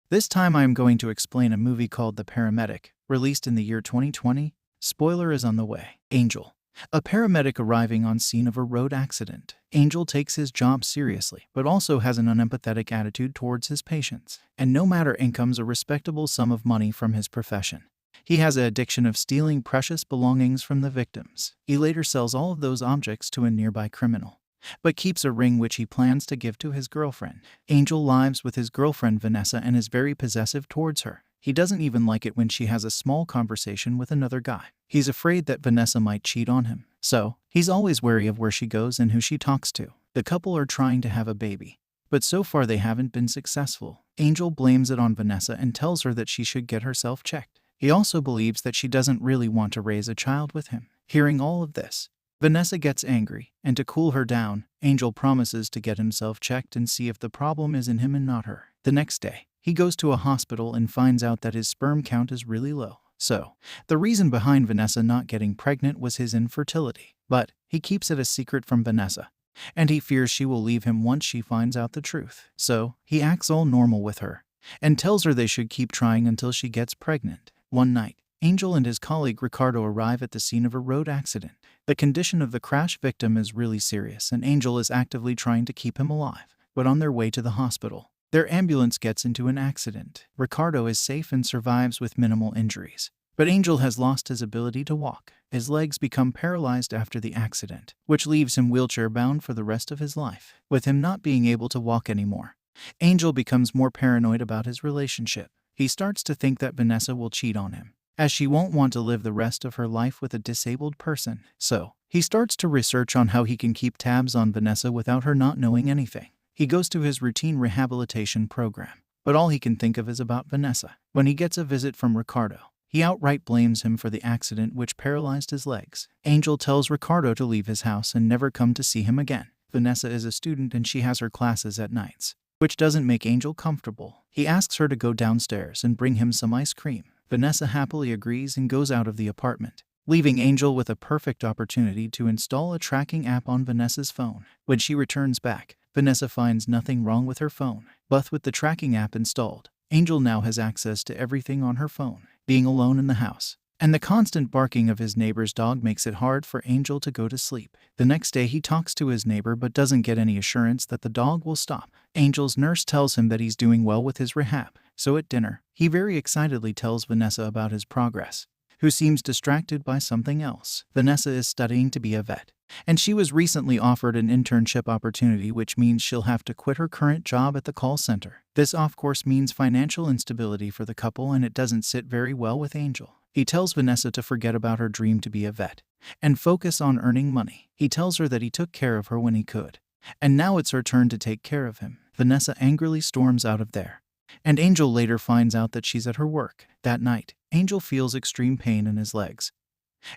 This time I am going to explain a movie called The Paramedic, released in the year 2020. Spoiler is on the way. Angel. A paramedic arriving on scene of a road accident. Angel takes his job seriously, but also has an unempathetic attitude towards his patients, and no matter incomes a respectable sum of money from his profession. He has an addiction of stealing precious belongings from the victims. He later sells all of those objects to a nearby criminal, but keeps a ring which he plans to give to his girlfriend. Angel lives with his girlfriend Vanessa and is very possessive towards her. He doesn't even like it when she has a small conversation with another guy. He's afraid that Vanessa might cheat on him, so he's always wary of where she goes and who she talks to. The couple are trying to have a baby, but so far they haven't been successful. Angel blames it on Vanessa and tells her that she should get herself checked. He also believes that she doesn't really want to raise a child with him. Hearing all of this, Vanessa gets angry, and to cool her down, Angel promises to get himself checked and see if the problem is in him and not her. The next day, he goes to a hospital and finds out that his sperm count is really low. So, the reason behind Vanessa not getting pregnant was his infertility. But he keeps it a secret from Vanessa, and he fears she will leave him once she finds out the truth. So, he acts all normal with her, and tells her they should keep trying until she gets pregnant. One night, Angel and his colleague Ricardo arrive at the scene of a road accident. The condition of the crash victim is really serious, and Angel is actively trying to keep him alive. But on their way to the hospital, their ambulance gets into an accident. Ricardo is safe and survives with minimal injuries, but Angel has lost his ability to walk. His legs become paralyzed after the accident, which leaves him wheelchair-bound for the rest of his life. With him not being able to walk anymore, Angel becomes more paranoid about his relationship. He starts to think that Vanessa will cheat on him, as she won't want to live the rest of her life with a disabled person. So, he starts to research on how he can keep tabs on Vanessa without her not knowing anything. He goes to his routine rehabilitation program, but all he can think of is about Vanessa. When he gets a visit from Ricardo, he outright blames him for the accident which paralyzed his legs. Angel tells Ricardo to leave his house and never come to see him again. Vanessa is a student and she has her classes at nights, which doesn't make Angel comfortable. He asks her to go downstairs and bring him some ice cream. Vanessa happily agrees and goes out of the apartment, leaving Angel with a perfect opportunity to install a tracking app on Vanessa's phone. When she returns back, Vanessa finds nothing wrong with her phone, but with the tracking app installed, Angel now has access to everything on her phone. Being alone in the house, and the constant barking of his neighbor's dog makes it hard for Angel to go to sleep. The next day he talks to his neighbor but doesn't get any assurance that the dog will stop. Angel's nurse tells him that he's doing well with his rehab, so at dinner, he very excitedly tells Vanessa about his progress, who seems distracted by something else. Vanessa is studying to be a vet, and she was recently offered an internship opportunity, which means she'll have to quit her current job at the call center. This of course means financial instability for the couple, and it doesn't sit very well with Angel. He tells Vanessa to forget about her dream to be a vet and focus on earning money. He tells her that he took care of her when he could, and now it's her turn to take care of him. Vanessa angrily storms out of there, and Angel later finds out that she's at her work. That night, Angel feels extreme pain in his legs,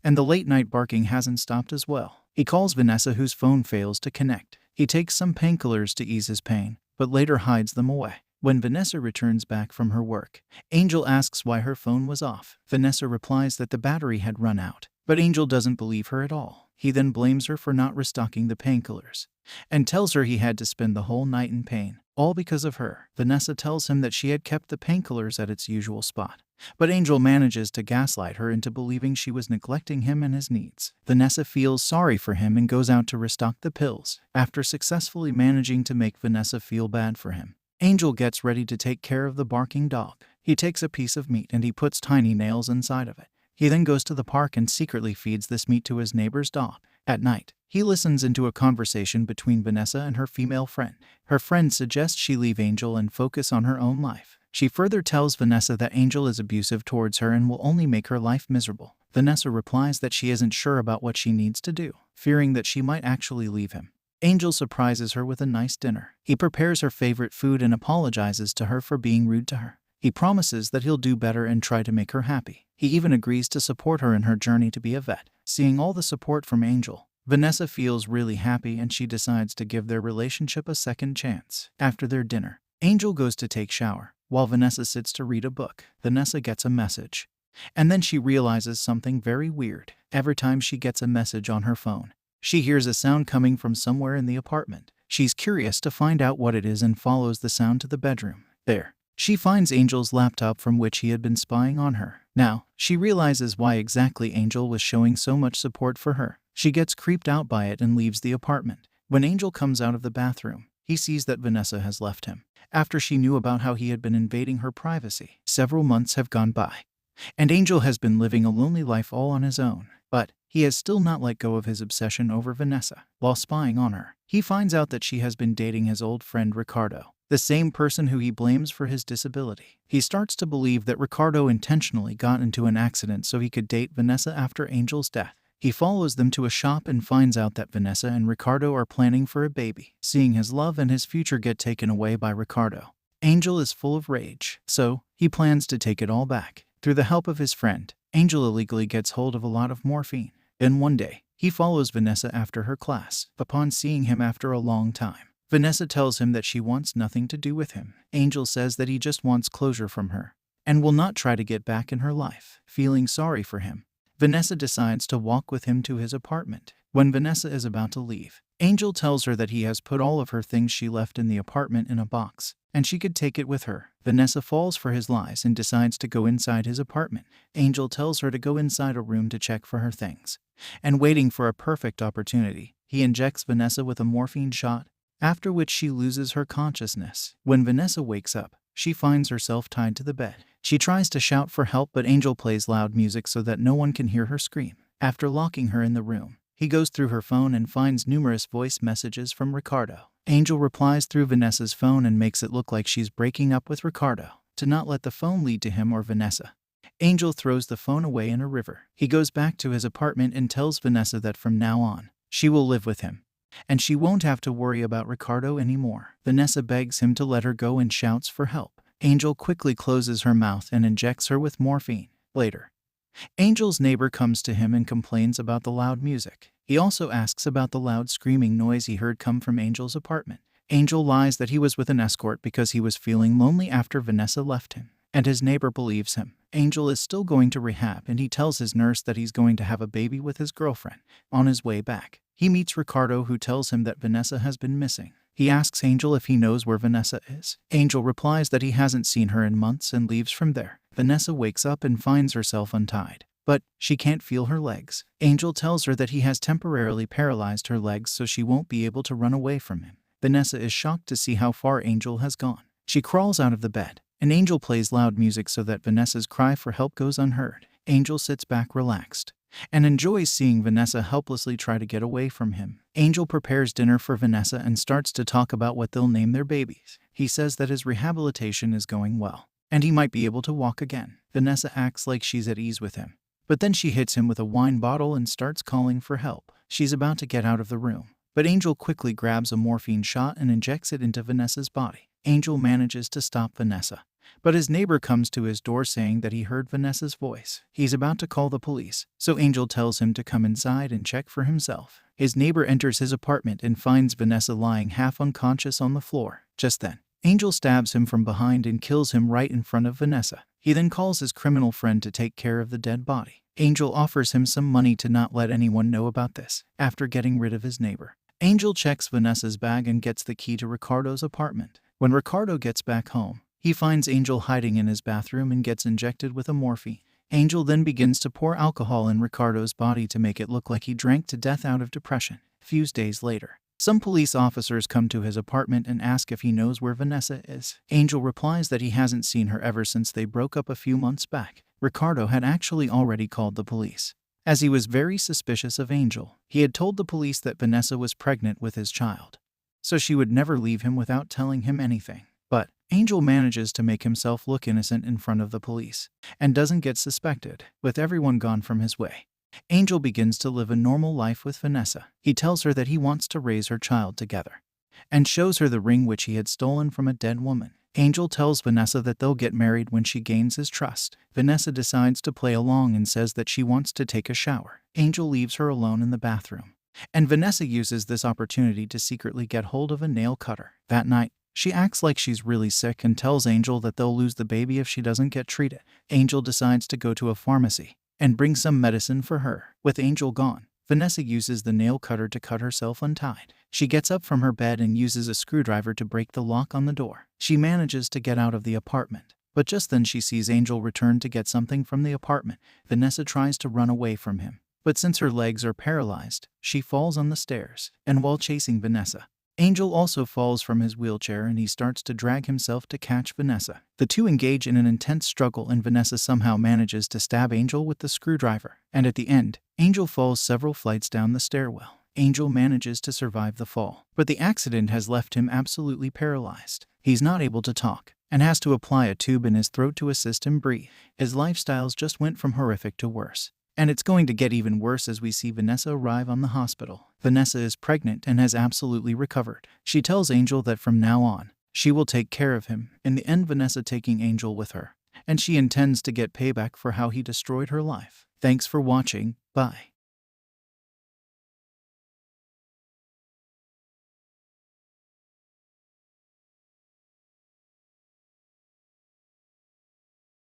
and the late-night barking hasn't stopped as well. He calls Vanessa, whose phone fails to connect. He takes some painkillers to ease his pain, but later hides them away. When Vanessa returns back from her work, Angel asks why her phone was off. Vanessa replies that the battery had run out, but Angel doesn't believe her at all. He then blames her for not restocking the painkillers, and tells her he had to spend the whole night in pain, all because of her. Vanessa tells him that she had kept the painkillers at its usual spot, but Angel manages to gaslight her into believing she was neglecting him and his needs. Vanessa feels sorry for him and goes out to restock the pills. After successfully managing to make Vanessa feel bad for him, Angel gets ready to take care of the barking dog. He takes a piece of meat and he puts tiny nails inside of it. He then goes to the park and secretly feeds this meat to his neighbor's dog. At night, he listens into a conversation between Vanessa and her female friend. Her friend suggests she leave Angel and focus on her own life. She further tells Vanessa that Angel is abusive towards her and will only make her life miserable. Vanessa replies that she isn't sure about what she needs to do, fearing that she might actually leave him. Angel surprises her with a nice dinner. He prepares her favorite food and apologizes to her for being rude to her. He promises that he'll do better and try to make her happy. He even agrees to support her in her journey to be a vet. Seeing all the support from Angel, Vanessa feels really happy and she decides to give their relationship a second chance. After their dinner, Angel goes to take shower, while Vanessa sits to read a book. Vanessa gets a message, and then she realizes something very weird. Every time she gets a message on her phone, she hears a sound coming from somewhere in the apartment. She's curious to find out what it is and follows the sound to the bedroom. There, She finds Angel's laptop from which he had been spying on her. Now, she realizes why exactly Angel was showing so much support for her. She gets creeped out by it and leaves the apartment. When Angel comes out of the bathroom, he sees that Vanessa has left him. After she knew about how he had been invading her privacy, several months have gone by, and Angel has been living a lonely life all on his own. But he has still not let go of his obsession over Vanessa. While spying on her, he finds out that she has been dating his old friend Ricardo, the same person who he blames for his disability. He starts to believe that Ricardo intentionally got into an accident so he could date Vanessa after Angel's death. He follows them to a shop and finds out that Vanessa and Ricardo are planning for a baby. Seeing his love and his future get taken away by Ricardo, Angel is full of rage, so he plans to take it all back. Through the help of his friend, Angel illegally gets hold of a lot of morphine. Then one day, he follows Vanessa after her class. Upon seeing him after a long time, Vanessa tells him that she wants nothing to do with him. Angel says that he just wants closure from her and will not try to get back in her life. Feeling sorry for him, Vanessa decides to walk with him to his apartment. When Vanessa is about to leave, Angel tells her that he has put all of her things she left in the apartment in a box, and she could take it with her. Vanessa falls for his lies and decides to go inside his apartment. Angel tells her to go inside a room to check for her things, and waiting for a perfect opportunity, he injects Vanessa with a morphine shot, after which she loses her consciousness. When Vanessa wakes up, she finds herself tied to the bed. She tries to shout for help, but Angel plays loud music so that no one can hear her scream. After locking her in the room, he goes through her phone and finds numerous voice messages from Ricardo. Angel replies through Vanessa's phone and makes it look like she's breaking up with Ricardo. To not let the phone lead to him or Vanessa, Angel throws the phone away in a river. He goes back to his apartment and tells Vanessa that from now on, she will live with him, and she won't have to worry about Ricardo anymore. Vanessa begs him to let her go and shouts for help. Angel quickly closes her mouth and injects her with morphine. Later, Angel's neighbor comes to him and complains about the loud music. He also asks about the loud screaming noise he heard come from Angel's apartment. Angel lies that he was with an escort because he was feeling lonely after Vanessa left him, and his neighbor believes him. Angel is still going to rehab, and he tells his nurse that he's going to have a baby with his girlfriend. On his way back, he meets Ricardo, who tells him that Vanessa has been missing. He asks Angel if he knows where Vanessa is. Angel replies that he hasn't seen her in months and leaves from there. Vanessa wakes up and finds herself untied, but she can't feel her legs. Angel tells her that he has temporarily paralyzed her legs so she won't be able to run away from him. Vanessa is shocked to see how far Angel has gone. She crawls out of the bed, and Angel plays loud music so that Vanessa's cry for help goes unheard. Angel sits back relaxed and enjoys seeing Vanessa helplessly try to get away from him. Angel prepares dinner for Vanessa and starts to talk about what they'll name their babies. He says that his rehabilitation is going well, and he might be able to walk again. Vanessa acts like she's at ease with him, but then she hits him with a wine bottle and starts calling for help. She's about to get out of the room, but Angel quickly grabs a morphine shot and injects it into Vanessa's body. Angel manages to stop Vanessa, but his neighbor comes to his door saying that he heard Vanessa's voice. He's about to call the police, so Angel tells him to come inside and check for himself. His neighbor enters his apartment and finds Vanessa lying half unconscious on the floor. Just then, Angel stabs him from behind and kills him right in front of Vanessa. He then calls his criminal friend to take care of the dead body. Angel offers him some money to not let anyone know about this. After getting rid of his neighbor, Angel checks Vanessa's bag and gets the key to Ricardo's apartment. When Ricardo gets back home, he finds Angel hiding in his bathroom and gets injected with a morphine. Angel then begins to pour alcohol in Ricardo's body to make it look like he drank to death out of depression. A few days later, some police officers come to his apartment and ask if he knows where Vanessa is. Angel replies that he hasn't seen her ever since they broke up a few months back. Ricardo had actually already called the police, as he was very suspicious of Angel. He had told the police that Vanessa was pregnant with his child, so she would never leave him without telling him anything. But Angel manages to make himself look innocent in front of the police and doesn't get suspected. With everyone gone from his way, Angel begins to live a normal life with Vanessa. He tells her that he wants to raise her child together and shows her the ring which he had stolen from a dead woman. Angel tells Vanessa that they'll get married when she gains his trust. Vanessa decides to play along and says that she wants to take a shower. Angel leaves her alone in the bathroom, and Vanessa uses this opportunity to secretly get hold of a nail cutter. That night, she acts like she's really sick and tells Angel that they'll lose the baby if she doesn't get treated. Angel decides to go to a pharmacy and bring some medicine for her. With Angel gone, Vanessa uses the nail cutter to cut herself untied. She gets up from her bed and uses a screwdriver to break the lock on the door. She manages to get out of the apartment. But just then she sees Angel return to get something from the apartment. Vanessa tries to run away from him. But since her legs are paralyzed, she falls on the stairs. And while chasing Vanessa, Angel also falls from his wheelchair and he starts to drag himself to catch Vanessa. The two engage in an intense struggle and Vanessa somehow manages to stab Angel with the screwdriver. And at the end, Angel falls several flights down the stairwell. Angel manages to survive the fall, but the accident has left him absolutely paralyzed. He's not able to talk and has to apply a tube in his throat to assist him breathe. His lifestyles just went from horrific to worse. And it's going to get even worse as we see Vanessa arrive on the hospital. Vanessa is pregnant and has absolutely recovered. She tells Angel that from now on, she will take care of him. In the end, Vanessa taking Angel with her, and she intends to get payback for how he destroyed her life. Thanks for watching. Bye.